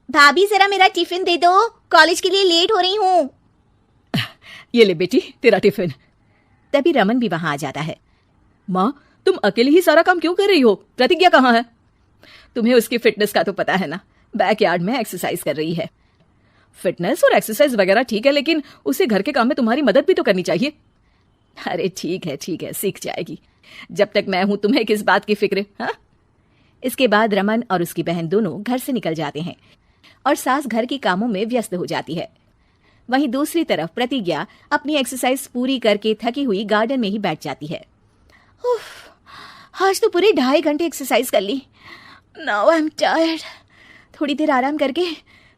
भाभी जरा मेरा टिफिन दे दो, कॉलेज के लिए लेट हो रही हूँ। ये ले बेटी तेरा टिफिन। तभी रमन भी वहां आ जाता है। माँ, तुम अकेले ही सारा काम क्यों कर रही हो? प्रतिज्ञा कहाँ है? तुम्हें उसकी फिटनेस का तो पता है ना, बैकयार्ड में एक्सरसाइज कर रही है। फिटनेस और एक्सरसाइज वगैरह ठीक है, लेकिन उसे घर के काम में तुम्हारी मदद भी तो करनी चाहिए। अरे ठीक है, सीख जाएगी। जब तक मैं हूं तुम्हें किस बात की फिक्र? हाँ। इसके बाद रमन और उसकी बहन दोनों घर से निकल जाते हैं और सास घर के कामों में व्यस्त हो जाती है। वहीं दूसरी तरफ प्रतिज्ञा अपनी एक्सरसाइज पूरी करके थकी हुई गार्डन में ही बैठ जाती है। आज तो पूरे 2.5 घंटे एक्सरसाइज कर ली। Now I am tired. थोड़ी देर आराम करके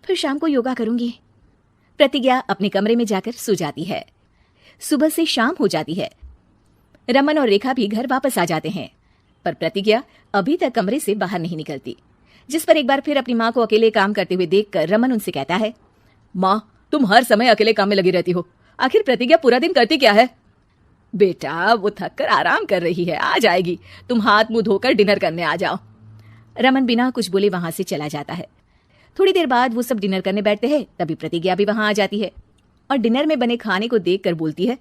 फिर शाम को योगा करूंगी। प्रतिज्ञा अपने कमरे में जाकर सो जाती है। सुबह से शाम हो जाती है। रमन और रेखा भी घर वापस आ जाते हैं, पर प्रतिज्ञा अभी तक कमरे से बाहर नहीं निकलती। जिस पर एक बार फिर अपनी माँ को अकेले काम करते हुए देखकर रमन उनसे कहता है, माँ, तुम हर समय अकेले काम में लगी रहती हो। आखिर प्रतिज्ञा पूरा दिन करती क्या है? बेटा, वो थक कर आराम कर रही है, आ जाएगी। तुम हाथ मुंह धोकर डिनर करने आ जाओ। रमन बिना कुछ बोले वहां से चला जाता है। थोड़ी देर बाद वो सब डिनर करने बैठते हैं। तभी प्रतिज्ञा भी वहां आ जाती है और डिनर में बने खाने को देखकर बोलती है,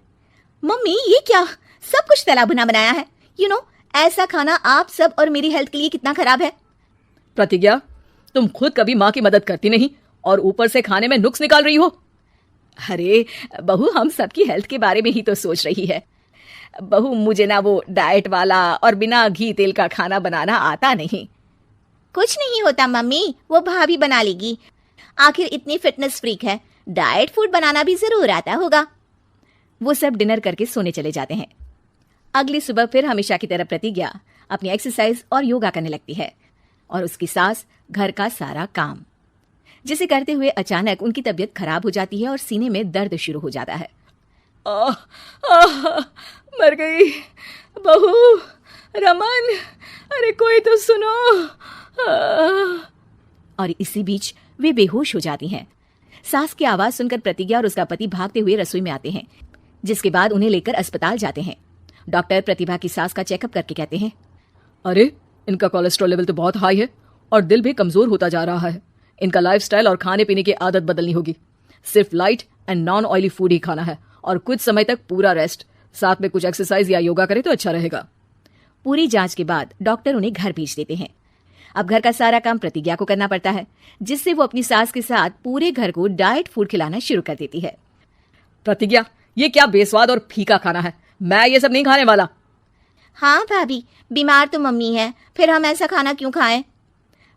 मम्मी ये क्या, सब कुछ तला भुना बनाया है। यू नो, ऐसा खाना आप सब और मेरी हेल्थ के लिए कितना खराब है। प्रतिज्ञा, तुम खुद कभी माँ की मदद करती नहीं और ऊपर से खाने में नुक्स निकाल रही हो। अरे बहू, हम सबकी हेल्थ के बारे में ही तो सोच रही है। बहू, मुझे ना वो डाइट वाला और बिना घी तेल का खाना बनाना आता नहीं। कुछ नहीं होता मम्मी, वो भाभी बना लेगी। आखिर इतनी फिटनेस फ्रीक है, डाइट फूड बनाना भी जरूर आता होगा। वो सब डिनर करके सोने चले जाते हैं। अगली सुबह फिर हमेशा की तरह प्रतिज्ञा अपनी एक्सरसाइज और योगा करने लगती है और उसकी सास घर का सारा काम, जिसे करते हुए अचानक उनकी तबीयत खराब हो जाती है और सीने में दर्द शुरू हो जाता है। मर गई बहू। रमन, अरे कोई तो सुनो। और इसी बीच वे बेहोश हो जाती हैं। सास की आवाज सुनकर प्रतिज्ञा और उसका पति भागते हुए रसोई में आते हैं, जिसके बाद उन्हें लेकर अस्पताल जाते हैं। डॉक्टर प्रतिभा की सास का चेकअप करके कहते हैं, अरे इनका कोलेस्ट्रॉल लेवल तो बहुत हाई है और दिल भी कमजोर होता जा रहा है। इनका लाइफस्टाइल और खाने पीने की आदत बदलनी होगी। सिर्फ light and non oily food ही खाना है और कुछ समय तक पूरा रेस्ट, साथ में कुछ एक्सरसाइज या योगा करे तो अच्छा रहेगा। पूरी जांच के बाद डॉक्टर उन्हें घर भेज देते हैं। अब घर का सारा काम प्रतिज्ञा को करना पड़ता है, जिससे वो अपनी सास के साथ पूरे घर को डाइट फूड खिलाना शुरू कर देती है। प्रतिज्ञा, ये क्या बेस्वाद और फीका खाना है, मैं ये सब नहीं खाने वाला। हाँ भाभी, बीमार तो मम्मी है, फिर हम ऐसा खाना क्यों खाएं?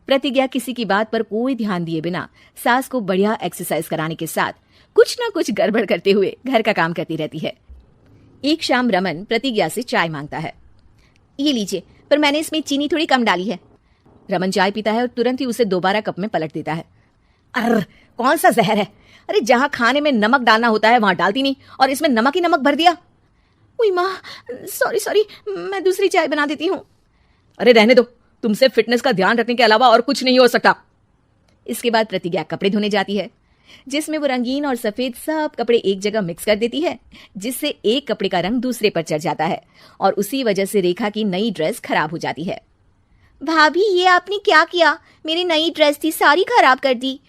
प्रतिज्ञा किसी की बात पर कोई ध्यान दिए बिना सास को बढ़िया एक्सरसाइज कराने के साथ कुछ ना कुछ गड़बड़ करते हुए घर का काम करती रहती है। एक शाम रमन प्रतिज्ञा से चाय मांगता है। ये लीजिए, पर मैंने इसमें चीनी थोड़ी कम डाली है। रमन चाय पीता है और तुरंत ही उसे दोबारा कप में पलट देता है। अर्र, कौन सा जहर है? अरे जहां खाने में नमक डालना होता है वहां डालती नहीं और इसमें नमक ही नमक भर दिया। उई माँ, सॉरी, मैं दूसरी चाय बना देती हूँ। अरे रहने दो, तुमसे फिटनेस का ध्यान रखने के अलावा और कुछ नहीं हो सकता। इसके बाद प्रतिज्ञा कपड़े धोने जाती है, जिसमें वो रंगीन और सफेद सब कपड़े एक जगह मिक्स कर देती है, जिससे एक कपड़े का रंग दूसरे पर चढ़ जाता है और उसी वजह से रेखा की नई ड्रेस खराब हो जाती है। भाभी, ये आपने क्या किया? मेरी नई ड्रेस थी, सारी खराब कर दी।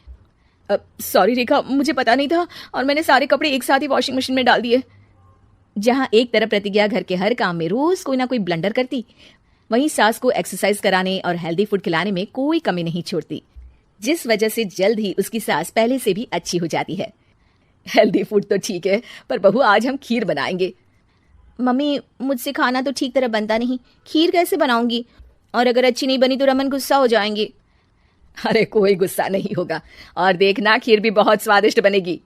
सॉरी रेखा, मुझे पता नहीं था और मैंने सारे कपड़े एक साथ ही वॉशिंग मशीन में डाल दिए। जहां एक तरफ प्रतिज्ञा घर के हर काम में रोज कोई ना कोई ब्लंडर करती, वहीं सास को एक्सरसाइज कराने और हेल्दी फूड खिलाने में कोई कमी नहीं छोड़ती, जिस वजह से जल्द ही उसकी सास पहले से भी अच्छी हो जाती है। हेल्दी फूड तो ठीक है, पर बहू आज हम खीर बनाएंगे। मम्मी, मुझसे खाना तो ठीक तरह बनता नहीं, खीर कैसे बनाऊंगी? और अगर अच्छी नहीं बनी तो रमन गुस्सा हो जाएंगे। अरे कोई गुस्सा नहीं होगा और देखना, खीर भी बहुत स्वादिष्ट बनेगी।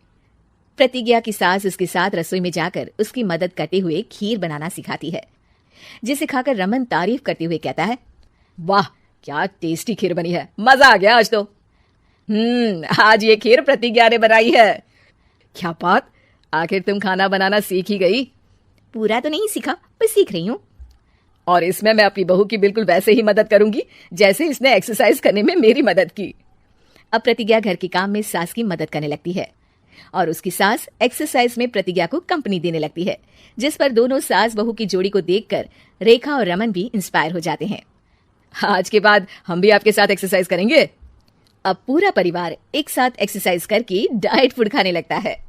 प्रतिज्ञा की सास उसके साथ रसोई में जाकर उसकी मदद करते हुए खीर बनाना सिखाती है, जिसे खाकर रमन तारीफ करते हुए कहता है, वाह क्या टेस्टी खीर बनी है, मजा आ गया आज तो। आज ये खीर प्रतिज्ञा ने बनाई है। क्या बात, आखिर तुम खाना बनाना सीख ही गई? पूरा तो नहीं सीखा, पर सीख रही हूँ। और इसमें मैं अपनी बहू की बिल्कुल वैसे ही मदद करूंगी जैसे इसने एक्सरसाइज करने में मेरी मदद की। अब प्रतिज्ञा घर के काम में सास की मदद करने लगती है और उसकी सास एक्सरसाइज में प्रतिज्ञा को कंपनी देने लगती है, जिस पर दोनों सास बहू की जोड़ी को देखकर रेखा और रमन भी इंस्पायर हो जाते हैं। आज के बाद हम भी आपके साथ एक्सरसाइज करेंगे। अब पूरा परिवार एक साथ एक्सरसाइज करके डाइट फूड खाने लगता है।